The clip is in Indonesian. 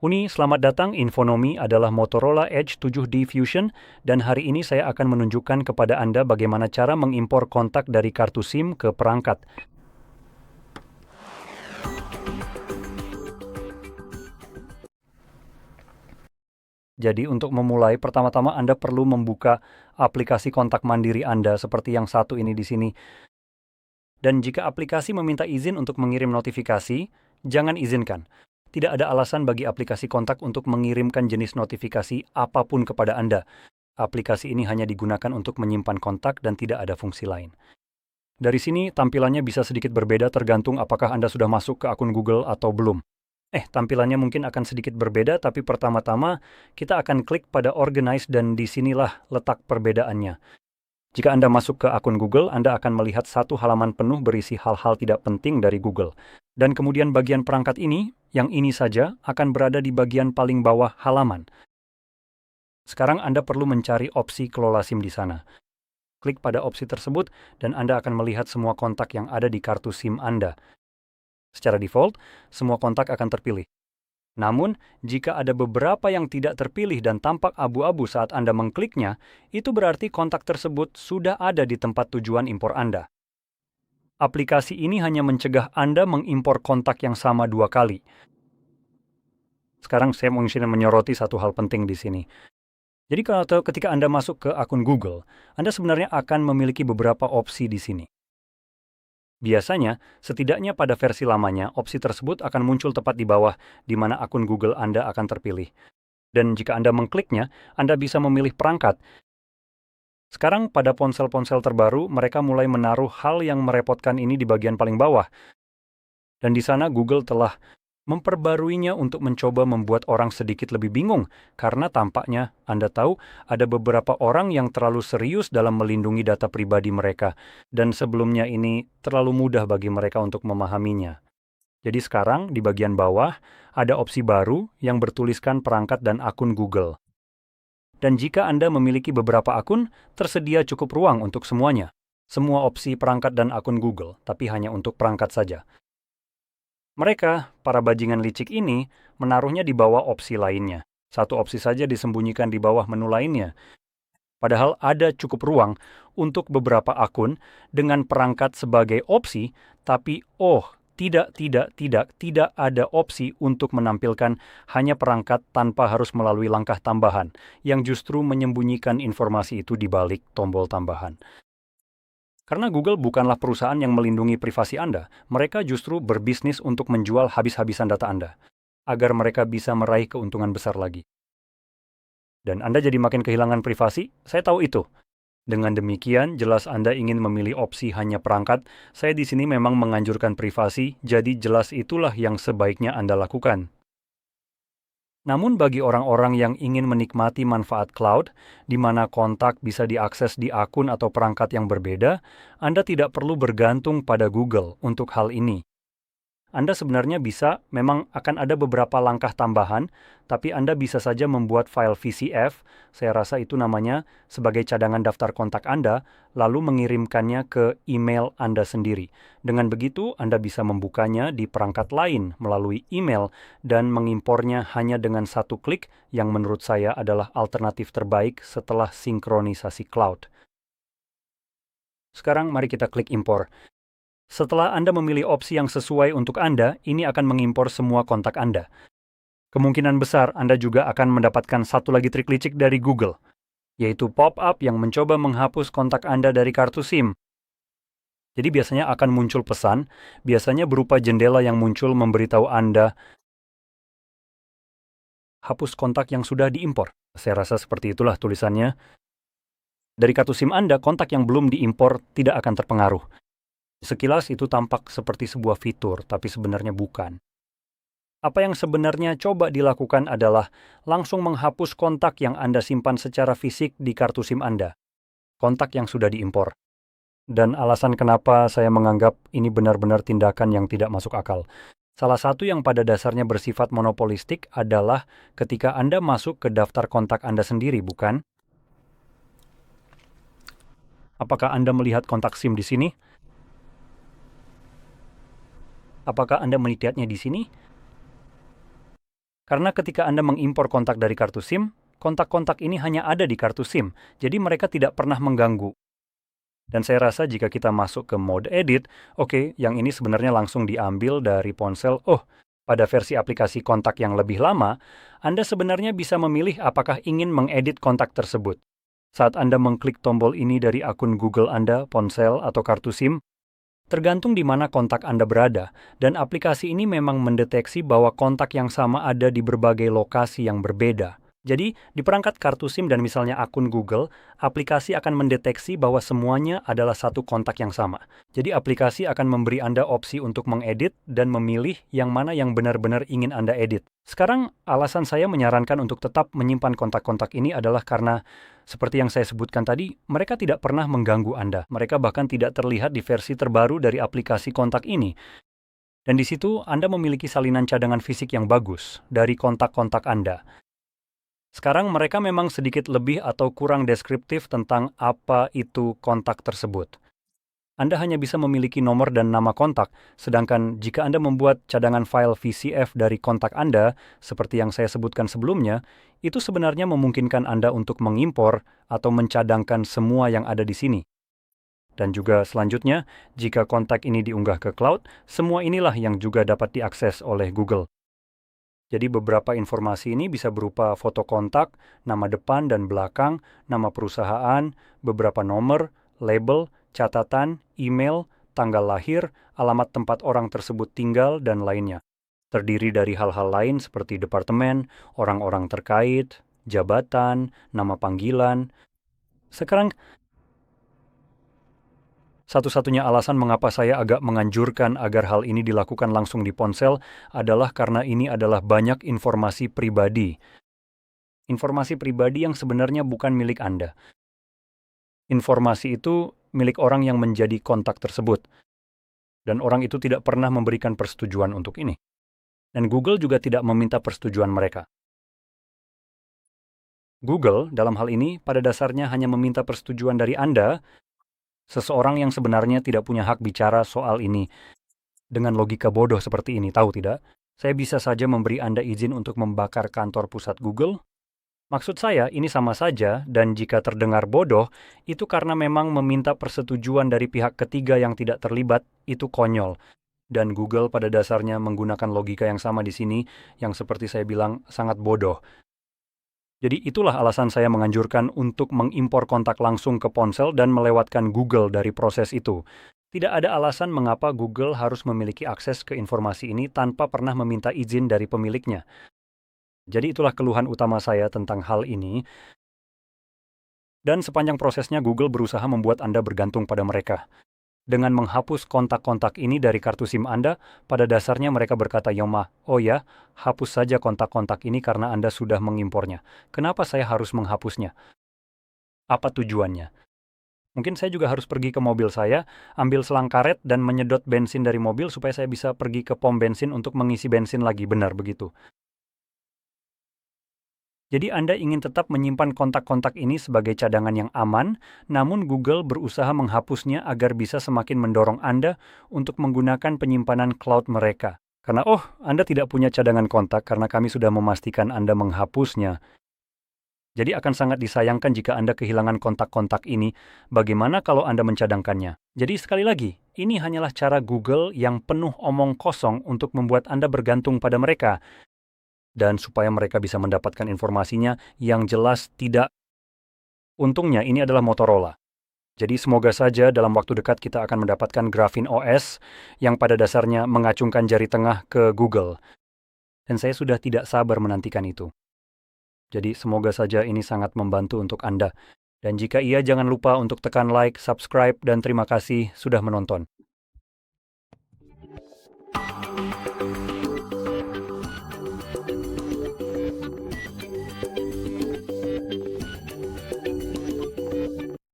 Uni, selamat datang. Infonomi adalah Motorola Edge 7D Fusion dan hari ini saya akan menunjukkan kepada Anda bagaimana cara mengimpor kontak dari kartu SIM ke perangkat. Jadi untuk memulai, pertama-tama Anda perlu membuka aplikasi kontak mandiri Anda seperti yang satu ini di sini. Dan jika aplikasi meminta izin untuk mengirim notifikasi, jangan izinkan. Tidak ada alasan bagi aplikasi kontak untuk mengirimkan jenis notifikasi apapun kepada Anda. Aplikasi ini hanya digunakan untuk menyimpan kontak dan tidak ada fungsi lain. Dari sini, tampilannya bisa sedikit berbeda tergantung apakah Anda sudah masuk ke akun Google atau belum. Tampilannya mungkin akan sedikit berbeda, tapi pertama-tama kita akan klik pada Organize dan disinilah letak perbedaannya. Jika Anda masuk ke akun Google, Anda akan melihat satu halaman penuh berisi hal-hal tidak penting dari Google. Dan kemudian bagian perangkat ini, yang ini saja, akan berada di bagian paling bawah halaman. Sekarang Anda perlu mencari opsi kelola SIM di sana. Klik pada opsi tersebut dan Anda akan melihat semua kontak yang ada di kartu SIM Anda. Secara default, semua kontak akan terpilih. Namun, jika ada beberapa yang tidak terpilih dan tampak abu-abu saat Anda mengkliknya, itu berarti kontak tersebut sudah ada di tempat tujuan impor Anda. Aplikasi ini hanya mencegah Anda mengimpor kontak yang sama 2 kali. Sekarang saya mungkin menyoroti satu hal penting di sini. Jadi ketika Anda masuk ke akun Google, Anda sebenarnya akan memiliki beberapa opsi di sini. Biasanya, setidaknya pada versi lamanya, opsi tersebut akan muncul tepat di bawah, di mana akun Google Anda akan terpilih. Dan jika Anda mengkliknya, Anda bisa memilih perangkat. Sekarang pada ponsel-ponsel terbaru, mereka mulai menaruh hal yang merepotkan ini di bagian paling bawah. Dan di sana Google telah memperbaruinya untuk mencoba membuat orang sedikit lebih bingung, karena tampaknya, Anda tahu, ada beberapa orang yang terlalu serius dalam melindungi data pribadi mereka, dan sebelumnya ini terlalu mudah bagi mereka untuk memahaminya. Jadi sekarang, di bagian bawah, ada opsi baru yang bertuliskan perangkat dan akun Google. Dan jika Anda memiliki beberapa akun, tersedia cukup ruang untuk semuanya. Semua opsi perangkat dan akun Google, tapi hanya untuk perangkat saja. Mereka, para bajingan licik ini, menaruhnya di bawah opsi lainnya. Satu opsi saja disembunyikan di bawah menu lainnya. Padahal ada cukup ruang untuk beberapa akun dengan perangkat sebagai opsi, tapi tidak ada opsi untuk menampilkan hanya perangkat tanpa harus melalui langkah tambahan, yang justru menyembunyikan informasi itu di balik tombol tambahan. Karena Google bukanlah perusahaan yang melindungi privasi Anda, mereka justru berbisnis untuk menjual habis-habisan data Anda, agar mereka bisa meraih keuntungan besar lagi. Dan Anda jadi makin kehilangan privasi, saya tahu itu. Dengan demikian, jelas Anda ingin memilih opsi hanya perangkat, saya di sini memang menganjurkan privasi, jadi jelas itulah yang sebaiknya Anda lakukan. Namun bagi orang-orang yang ingin menikmati manfaat cloud, di mana kontak bisa diakses di akun atau perangkat yang berbeda, Anda tidak perlu bergantung pada Google untuk hal ini. Anda sebenarnya memang akan ada beberapa langkah tambahan, tapi Anda bisa saja membuat file VCF, saya rasa itu namanya, sebagai cadangan daftar kontak Anda, lalu mengirimkannya ke email Anda sendiri. Dengan begitu, Anda bisa membukanya di perangkat lain melalui email dan mengimpornya hanya dengan satu klik yang menurut saya adalah alternatif terbaik setelah sinkronisasi cloud. Sekarang mari kita klik impor. Setelah Anda memilih opsi yang sesuai untuk Anda, ini akan mengimpor semua kontak Anda. Kemungkinan besar Anda juga akan mendapatkan satu lagi trik licik dari Google, yaitu pop-up yang mencoba menghapus kontak Anda dari kartu SIM. Jadi biasanya akan muncul pesan, biasanya berupa jendela yang muncul memberitahu Anda hapus kontak yang sudah diimpor. Saya rasa seperti itulah tulisannya. Dari kartu SIM Anda, kontak yang belum diimpor tidak akan terpengaruh. Sekilas itu tampak seperti sebuah fitur, tapi sebenarnya bukan. Apa yang sebenarnya coba dilakukan adalah langsung menghapus kontak yang Anda simpan secara fisik di kartu SIM Anda. Kontak yang sudah diimpor. Dan alasan kenapa saya menganggap ini benar-benar tindakan yang tidak masuk akal. Salah satu yang pada dasarnya bersifat monopolistik adalah ketika Anda masuk ke daftar kontak Anda sendiri, bukan? Apakah Anda melihat kontak SIM di sini? Apakah Anda melihatnya di sini? Karena ketika Anda mengimpor kontak dari kartu SIM, kontak-kontak ini hanya ada di kartu SIM, jadi mereka tidak pernah mengganggu. Dan saya rasa jika kita masuk ke mode edit, oke, yang ini sebenarnya langsung diambil dari ponsel. Oh, pada versi aplikasi kontak yang lebih lama, Anda sebenarnya bisa memilih apakah ingin mengedit kontak tersebut. Saat Anda mengklik tombol ini dari akun Google Anda, ponsel, atau kartu SIM, tergantung di mana kontak Anda berada, dan aplikasi ini memang mendeteksi bahwa kontak yang sama ada di berbagai lokasi yang berbeda. Jadi, di perangkat kartu SIM dan misalnya akun Google, aplikasi akan mendeteksi bahwa semuanya adalah satu kontak yang sama. Jadi, aplikasi akan memberi Anda opsi untuk mengedit dan memilih yang mana yang benar-benar ingin Anda edit. Sekarang, alasan saya menyarankan untuk tetap menyimpan kontak-kontak ini adalah karena, seperti yang saya sebutkan tadi, mereka tidak pernah mengganggu Anda. Mereka bahkan tidak terlihat di versi terbaru dari aplikasi kontak ini. Dan di situ, Anda memiliki salinan cadangan fisik yang bagus dari kontak-kontak Anda. Sekarang mereka memang sedikit lebih atau kurang deskriptif tentang apa itu kontak tersebut. Anda hanya bisa memiliki nomor dan nama kontak, sedangkan jika Anda membuat cadangan file VCF dari kontak Anda, seperti yang saya sebutkan sebelumnya, itu sebenarnya memungkinkan Anda untuk mengimpor atau mencadangkan semua yang ada di sini. Dan juga selanjutnya, jika kontak ini diunggah ke cloud, semua inilah yang juga dapat diakses oleh Google. Jadi beberapa informasi ini bisa berupa foto kontak, nama depan dan belakang, nama perusahaan, beberapa nomor, label, catatan, email, tanggal lahir, alamat tempat orang tersebut tinggal, dan lainnya. Terdiri dari hal-hal lain seperti departemen, orang-orang terkait, jabatan, nama panggilan. Sekarang, satu-satunya alasan mengapa saya agak menganjurkan agar hal ini dilakukan langsung di ponsel adalah karena ini adalah banyak informasi pribadi. Informasi pribadi yang sebenarnya bukan milik Anda. Informasi itu milik orang yang menjadi kontak tersebut. Dan orang itu tidak pernah memberikan persetujuan untuk ini. Dan Google juga tidak meminta persetujuan mereka. Google, dalam hal ini, pada dasarnya hanya meminta persetujuan dari Anda, seseorang yang sebenarnya tidak punya hak bicara soal ini. Dengan logika bodoh seperti ini, tahu tidak? Saya bisa saja memberi Anda izin untuk membakar kantor pusat Google. Maksud saya, ini sama saja, dan jika terdengar bodoh, itu karena memang meminta persetujuan dari pihak ketiga yang tidak terlibat, itu konyol. Dan Google pada dasarnya menggunakan logika yang sama di sini, yang seperti saya bilang, sangat bodoh. Jadi itulah alasan saya menganjurkan untuk mengimpor kontak langsung ke ponsel dan melewatkan Google dari proses itu. Tidak ada alasan mengapa Google harus memiliki akses ke informasi ini tanpa pernah meminta izin dari pemiliknya. Jadi itulah keluhan utama saya tentang hal ini. Dan sepanjang prosesnya Google berusaha membuat Anda bergantung pada mereka. Dengan menghapus kontak-kontak ini dari kartu SIM Anda, pada dasarnya mereka berkata, Yoma, oh ya, hapus saja kontak-kontak ini karena Anda sudah mengimpornya. Kenapa saya harus menghapusnya? Apa tujuannya? Mungkin saya juga harus pergi ke mobil saya, ambil selang karet dan menyedot bensin dari mobil supaya saya bisa pergi ke pom bensin untuk mengisi bensin lagi, benar begitu. Jadi Anda ingin tetap menyimpan kontak-kontak ini sebagai cadangan yang aman, namun Google berusaha menghapusnya agar bisa semakin mendorong Anda untuk menggunakan penyimpanan cloud mereka. Karena Anda tidak punya cadangan kontak karena kami sudah memastikan Anda menghapusnya. Jadi akan sangat disayangkan jika Anda kehilangan kontak-kontak ini. Bagaimana kalau Anda mencadangkannya? Jadi sekali lagi, ini hanyalah cara Google yang penuh omong kosong untuk membuat Anda bergantung pada mereka. Dan supaya mereka bisa mendapatkan informasinya yang jelas tidak. Untungnya ini adalah Motorola. Jadi semoga saja dalam waktu dekat kita akan mendapatkan Graphene OS yang pada dasarnya mengacungkan jari tengah ke Google. Dan saya sudah tidak sabar menantikan itu. Jadi semoga saja ini sangat membantu untuk Anda. Dan jika iya jangan lupa untuk tekan like, subscribe, dan terima kasih sudah menonton.